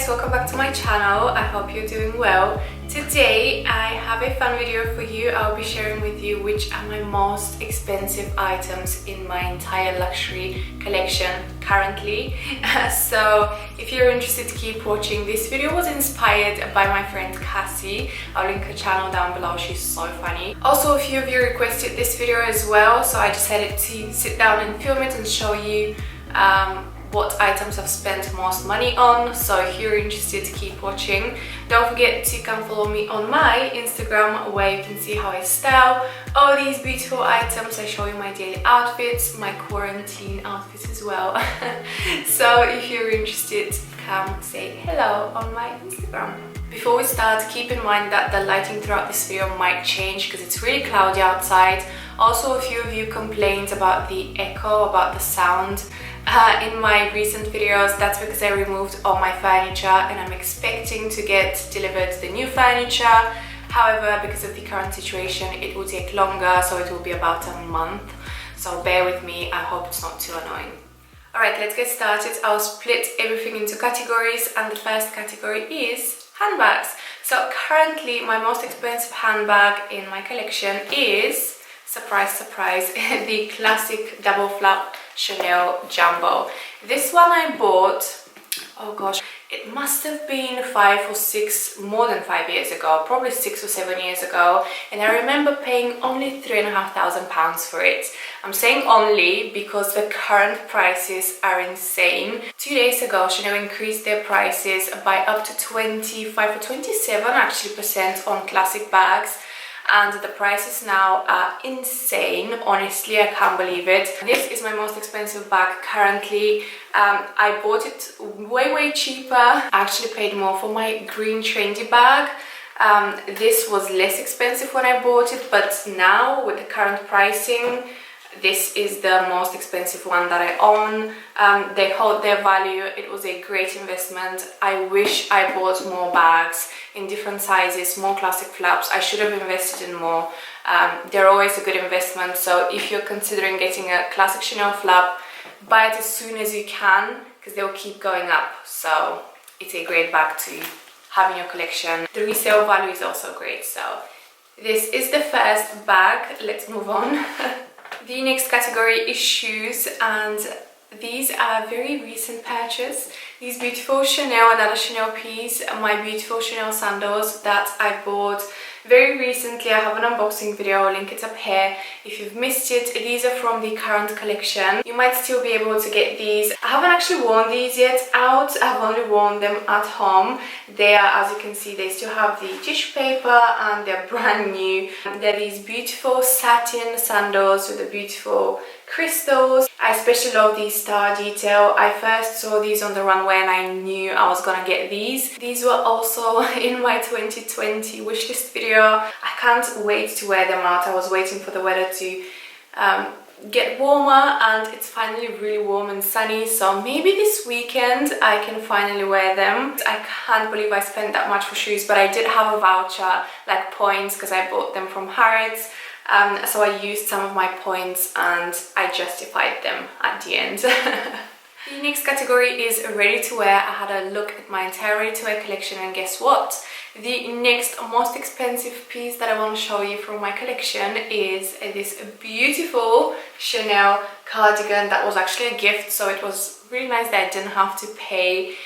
guys, welcome back to my channel. I hope you're doing well. Today I have a fun video for you. I'll be sharing with you which are my most expensive items in my entire luxury collection currently. So if you're interested, keep watching. This video was inspired by my friend Cassie. I'll link her channel down below, she's so funny. Also, a few of you requested this video as well, so I decided to sit down and film it and show you what items I've spent most money on. So if you're interested, keep watching. Don't forget to come follow me on my Instagram, where you can see how I style all these beautiful items. I show you my daily outfits, my quarantine outfits as well. So if you're interested, come say hello on my Instagram. Before we start, keep in mind that the lighting throughout this video might change because it's really cloudy outside. Also, a few of you complained about the echo, about the sound in my recent videos. That's because I removed all my furniture and I'm expecting to get delivered the new furniture. However, because of the current situation, it will take longer, so it will be about a month. So bear with me, I hope it's not too annoying. Alright, let's get started. I'll split everything into categories, and the first category is handbags. So currently my most expensive handbag in my collection is, surprise surprise, the classic double flap Chanel Jumbo. This one I bought, oh gosh, it must have been more than 5 years ago, probably 6 or 7 years ago, and I remember paying only £3,500 for it. I'm saying only because the current prices are insane. 2 days ago, Chanel increased their prices by up to 25 or 27 actually % on classic bags. And the prices now are insane. Honestly, I can't believe it. This is my most expensive bag currently. I bought it way cheaper. I actually paid more for my green trendy bag. This was less expensive when I bought it, but now with the current pricing, this is the most expensive one that I own. They hold their value. It was a great investment. I wish I bought more bags in different sizes, more classic flaps. I should have invested in more. They're always a good investment. So if you're considering getting a classic Chanel flap, buy it as soon as you can because they'll keep going up. So it's a great bag to have in your collection. The resale value is also great. So this is the first bag. Let's move on. The next category is shoes, and these are very recent purchase. These beautiful Chanel and other Chanel piece, my beautiful Chanel sandals that I bought very recently. I have an unboxing video, I'll link it up here if you've missed it. These are from the current collection. You might still be able to get these. I haven't actually worn these yet out. I've only worn them at home. They are, as you can see, they still have the tissue paper and they're brand new. They're these beautiful satin sandals with the beautiful crystals. I especially love the star detail. I first saw these on the runway and I knew I was gonna get these. These were also in my 2020 wishlist video. I can't wait to wear them out. I was waiting for the weather to get warmer, and it's finally really warm and sunny, so maybe this weekend I can finally wear them. I can't believe I spent that much for shoes, but I did have a voucher, like points, because I bought them from Harrods. So I used some of my points and I justified them at the end. The next category is ready to wear. I had a look at my entire ready to wear collection, and guess what? The next most expensive piece that I want to show you from my collection is this beautiful Chanel cardigan that was actually a gift, so it was really nice that I didn't have to pay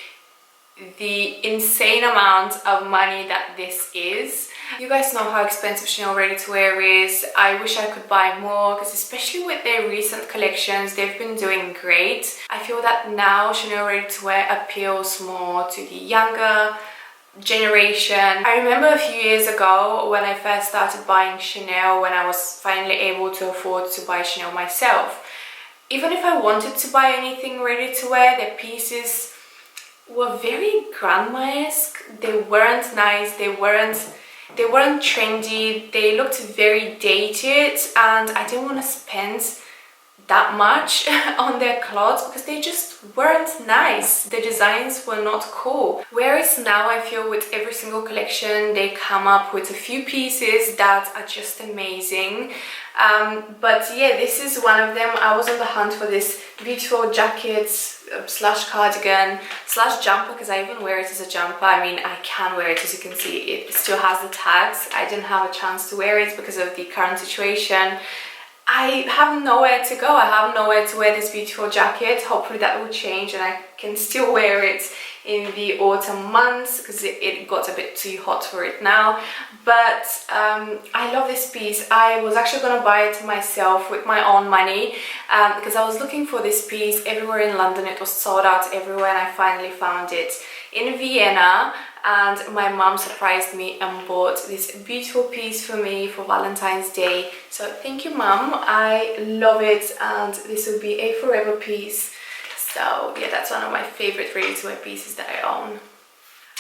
the insane amount of money that this is. You guys know how expensive Chanel ready to wear is. I wish I could buy more because especially with their recent collections, they've been doing great. I feel that now Chanel ready to wear appeals more to the younger generation. I remember a few years ago when I first started buying Chanel, when I was finally able to afford to buy Chanel myself. Even if I wanted to buy anything ready to wear, their pieces were very grandma-esque. They weren't nice, they weren't trendy, they looked very dated, and I didn't want to spend that much on their clothes because they just weren't nice. The designs were not cool. Whereas now I feel with every single collection they come up with a few pieces that are just amazing. But yeah, this is one of them. I was on the hunt for this beautiful jacket slash cardigan slash jumper because I even wear it as a jumper. I mean, I can wear it, as you can see. It still has the tags. I didn't have a chance to wear it because of the current situation. I have nowhere to go. I have nowhere to wear this beautiful jacket. Hopefully that will change and I can still wear it in the autumn months because it got a bit too hot for it now. But I love this piece. I was actually going to buy it myself with my own money because I was looking for this piece everywhere in London. It was sold out everywhere and I finally found it in Vienna. And my mom surprised me and bought this beautiful piece for me for Valentine's Day. So thank you, Mom. I love it and this will be a forever piece. So yeah, that's one of my favorite ready-to-wear pieces that I own.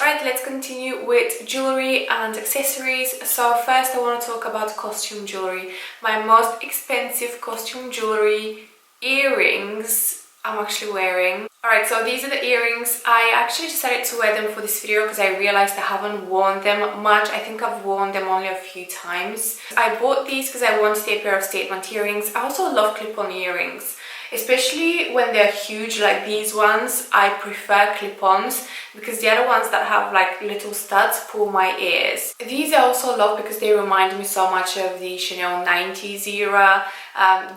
Alright, let's continue with jewelry and accessories. So first I want to talk about costume jewelry. My most expensive costume jewelry, earrings, I'm actually wearing. Alright, so these are the earrings. I actually decided to wear them for this video because I realized I haven't worn them much. I think I've worn them only a few times. I bought these because I wanted a pair of statement earrings. I also love clip-on earrings, especially when they're huge like these ones. I prefer clip-ons because the other ones that have like little studs pull my ears. These I also love because they remind me so much of the Chanel 90s era.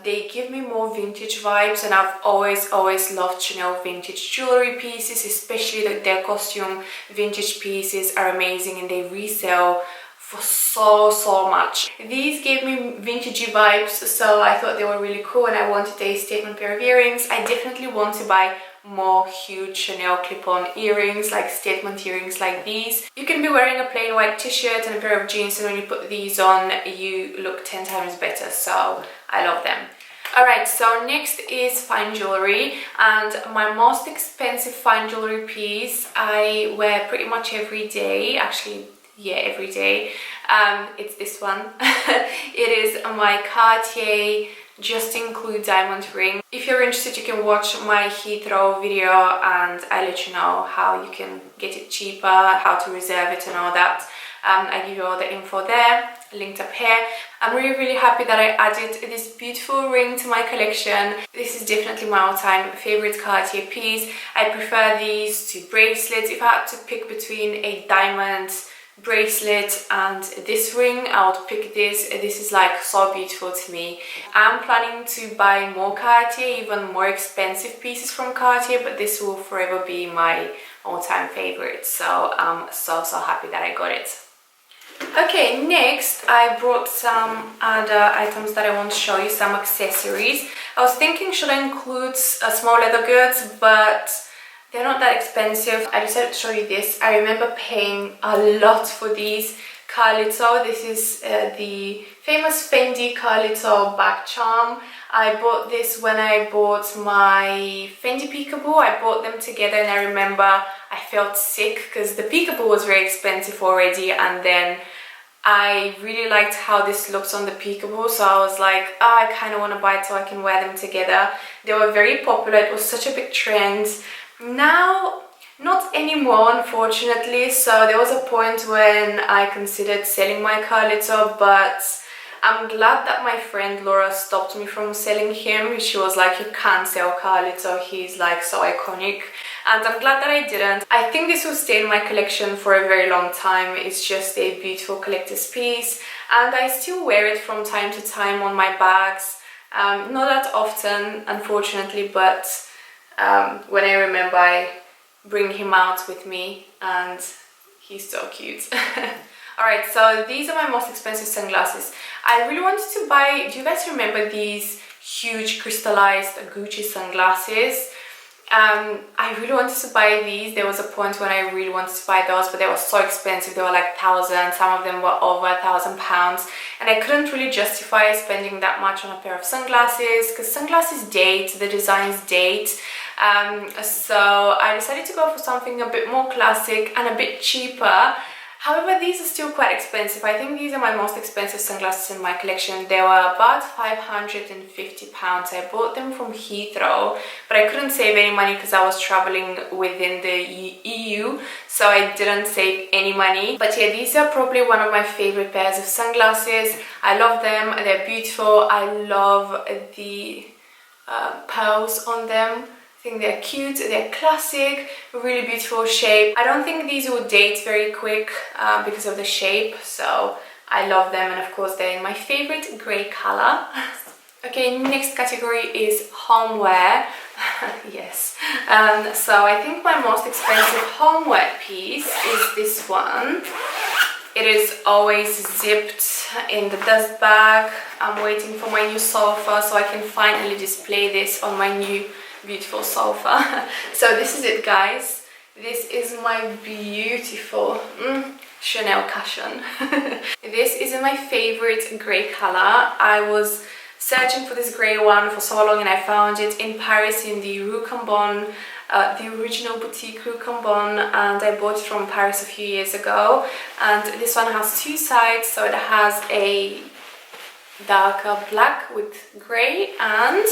They give me more vintage vibes and I've always loved Chanel vintage jewelry pieces, especially their costume vintage pieces are amazing and they resell for so much. These gave me vintagey vibes, so I thought they were really cool and I wanted a statement pair of earrings. I definitely want to buy more huge Chanel clip-on earrings, like statement earrings like these. You can be wearing a plain white t-shirt and a pair of jeans and when you put these on you look 10 times better, so I love them. Alright, so next is fine jewelry, and my most expensive fine jewelry piece I wear pretty much every day, actually yeah, every day. It's this one. It is my Cartier Just Include diamond ring. If you're interested, you can watch my Heathrow video and I let you know how you can get it cheaper, how to reserve it and all that. I give you all the info there, linked up here. I'm really happy that I added this beautiful ring to my collection. This is definitely my all-time favorite Cartier piece. I prefer these to bracelets. If I had to pick between a diamond bracelet and this ring, I would pick this. This is like so beautiful to me. I'm planning to buy more Cartier, even more expensive pieces from Cartier, but this will forever be my all-time favorite, so I'm so happy that I got it. Okay, next I brought some other items that I want to show you, some accessories. I was thinking should I include small leather goods, but they're not that expensive. I decided to show you this. I remember paying a lot for these Carlito. This is the famous Fendi Carlito back charm. I bought this when I bought my Fendi peekaboo. I bought them together and I remember I felt sick because the peekaboo was very expensive already, and then I really liked how this looks on the peekaboo, so I was like, oh, I kind of want to buy it so I can wear them together. They were very popular. It was such a big trend. Now, not anymore, unfortunately. So there was a point when I considered selling my Carlito, but I'm glad that my friend Laura stopped me from selling him. She was like, you can't sell Carlito, he's like so iconic. And I'm glad that I didn't. I think this will stay in my collection for a very long time. It's just a beautiful collector's piece and I still wear it from time to time on my bags. Not that often, unfortunately, but when I remember, I bring him out with me and he's so cute. Alright, so these are my most expensive sunglasses. I really wanted to buy, do you guys remember these huge crystallized Gucci sunglasses? I really wanted to buy these. There was a point when I really wanted to buy those, but they were so expensive. They were like $1,000, some of them were over £1,000, and I couldn't really justify spending that much on a pair of sunglasses because sunglasses date, the designs date. So I decided to go for something a bit more classic and a bit cheaper. However, these are still quite expensive. I think these are my most expensive sunglasses in my collection. They were about £550. I bought them from Heathrow, but I couldn't save any money because I was traveling within the EU, so I didn't save any money. But yeah, these are probably one of my favorite pairs of sunglasses. I love them. They're beautiful. I love the pearls on them. I think they're cute, they're classic, really beautiful shape. I don't think these will date very quick because of the shape, so I love them, and of course they're in my favorite grey color. Okay, next category is homeware. Yes, so I think my most expensive homeware piece is this one. It is always zipped in the dust bag. I'm waiting for my new sofa so I can finally display this on my new beautiful sofa. So this is it, guys. This is my beautiful Chanel cushion. This is my favorite grey color. I was searching for this grey one for so long and I found it in Paris in the Rue Cambon, the original boutique Rue Cambon, and I bought it from Paris a few years ago. And this one has two sides, so it has a darker black with grey and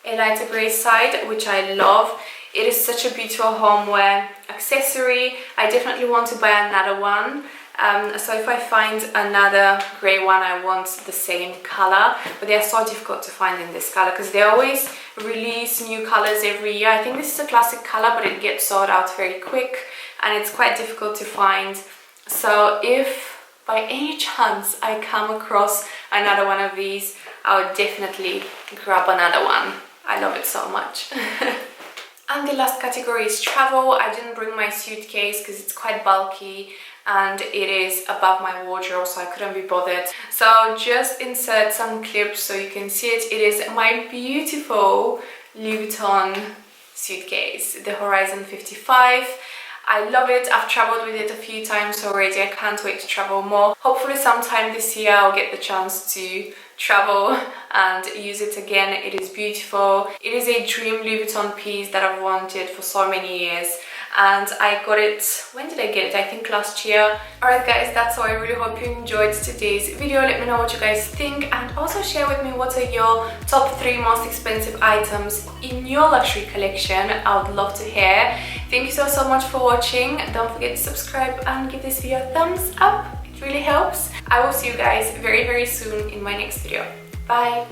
a lighter grey side, which I love. It is such a beautiful homeware accessory. I definitely want to buy another one. So if I find another grey one, I want the same color, but they're so difficult to find in this color because they always release new colors every year. I think this is a classic color, but it gets sold out very quick and it's quite difficult to find. So if by any chance I come across another one of these, I would definitely grab another one. I love it so much. And the last category is travel. I didn't bring my suitcase because it's quite bulky and it is above my wardrobe, so I couldn't be bothered. So I'll just insert some clips so you can see it. It is my beautiful Louis Vuitton suitcase, the Horizon 55. I love it. I've traveled with it a few times already. I can't wait to travel more. Hopefully sometime this year I'll get the chance to travel and use it again. It is beautiful. It is a dream Louis Vuitton piece that I've wanted for so many years, and I got it, when did I get it? I think last year. Alright guys, that's all. I really hope you enjoyed today's video. Let me know what you guys think, and also share with me what are your top 3 most expensive items in your luxury collection. I would love to hear. Thank you so much for watching. Don't forget to subscribe and give this video a thumbs up. It really helps. I will see you guys very soon in my next video. Bye!